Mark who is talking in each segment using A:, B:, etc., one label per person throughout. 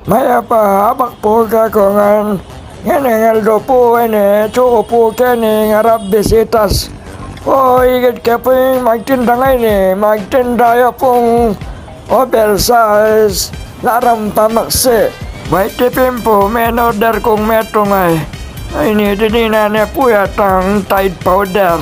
A: Maya pa habak po ka ko nga ngaldo po chuko po ka ngarap bisitas. O igit ka po yung magtinda ngayon magtinda ya pong oversize laram pamaksi. May tipin po may order kong metong ay dinina na po yatang Tide powder.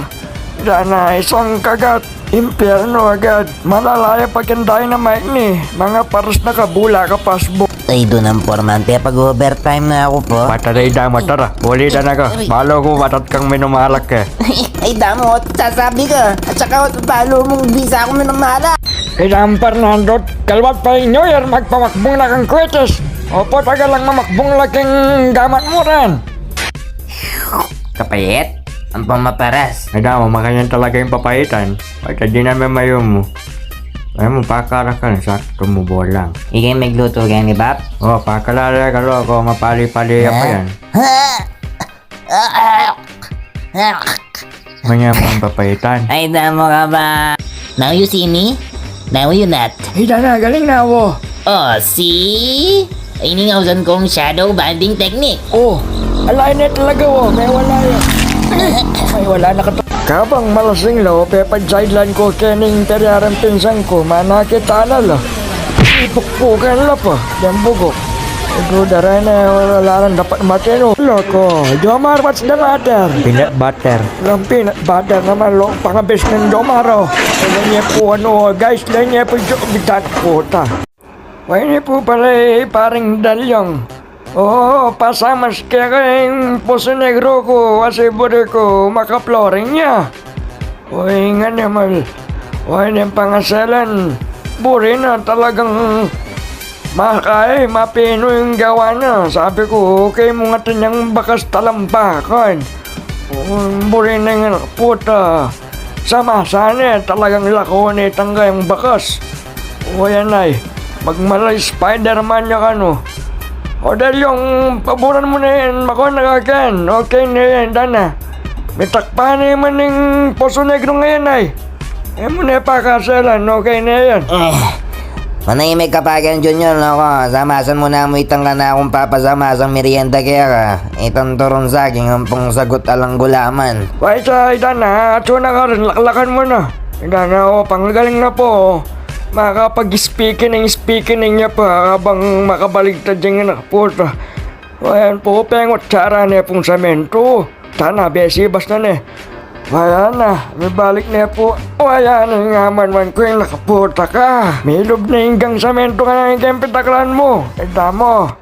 A: Dana isang kagat impyerno agad. Malalaya pagkan dynamite ni mga paras na kabula ka pasbo.
B: Ay, doon ang pormante. Pag-overtime na ako po.
A: Pataday dama tara. Buli na ka. Balo ko matat kang minumalak ka.
B: Ay, damo. Sasabi ka. At saka, balo mong bisa ako minamala.
A: Idang Fernando, kalwat pa yung New Year, magpamakbong na kang kwetes. Opo, taga lang mamakbong laking gamat mo rin.
B: Kapayet? Ang pamaparas.
A: Ay damo, makanyan talaga yung papaitan. Pagka di namin mayo mo. Ay mo, pakara ka na, sakto mo bolang.
B: Ikay magluto ka ni Bap?
A: Oh, pakalala ka ro ako, mapali-pali pa yan. Manya pang papaitan.
B: Ay, damo ka ba? Now you see me? Now you not.
A: Hida na, galing na ako.
B: Oh, see? Ay, ningawsan kong shadow banding technique.
A: Oh, alay na talaga wo, may wala yan. May wala na ka. Kabang malasing lo, pepad sideline ko kening teriyarang pinsang ko, manakita na lo. Ipukpukan lo pa, yan bugok. Ito daray na wala lang dapat matino. Loko, Jomar, what's the matter? Peanut butter. Lang peanut butter naman lo, pangabis ng Jomar o. Ano niya po guys, lang niya po yung bitat puta. Why niya po pala paring dalyong. Oh, pasamas kaya kayong puso negro ko, kasi buri ko makaploring niya. Uy, nga naman, uy, niyang pangasalan, buri na talagang mapino yung gawa na. Sabi ko, okay mo nga tanyang bakas talambakan. Buri na nga, puta, sama-sana talagang lako na itangga yung bakas. O yan ay, magmalay Spider-Man niya kano. O dahil yung paboran mo na yan, mako nakakan. Okay na yan, dana. May takpan na naman yung puso negro ngayon ay. Eh mo na pakasalan, okay na yan.
B: Manahimik ka pa gan Junior, ako. Samasan mo na mo itang ka na akong papasamasang merienda kaya ka. Itang turon saging ang pang sagot alang gulaman.
A: Wait sa dana, atso na ka rin, laklakan mo na. Dana, o, panggaling na po. Makapag-speaking niya pa habang makabaligtad yung puta. Ayan po, pengot tsara niya pong samento. Tana, besi, basta na. Ayan na, may balik niya po. Ayan nga man ko yung nakaputa ka. May log na hinggang samento ka na hinggang pitaklan mo. Eda mo.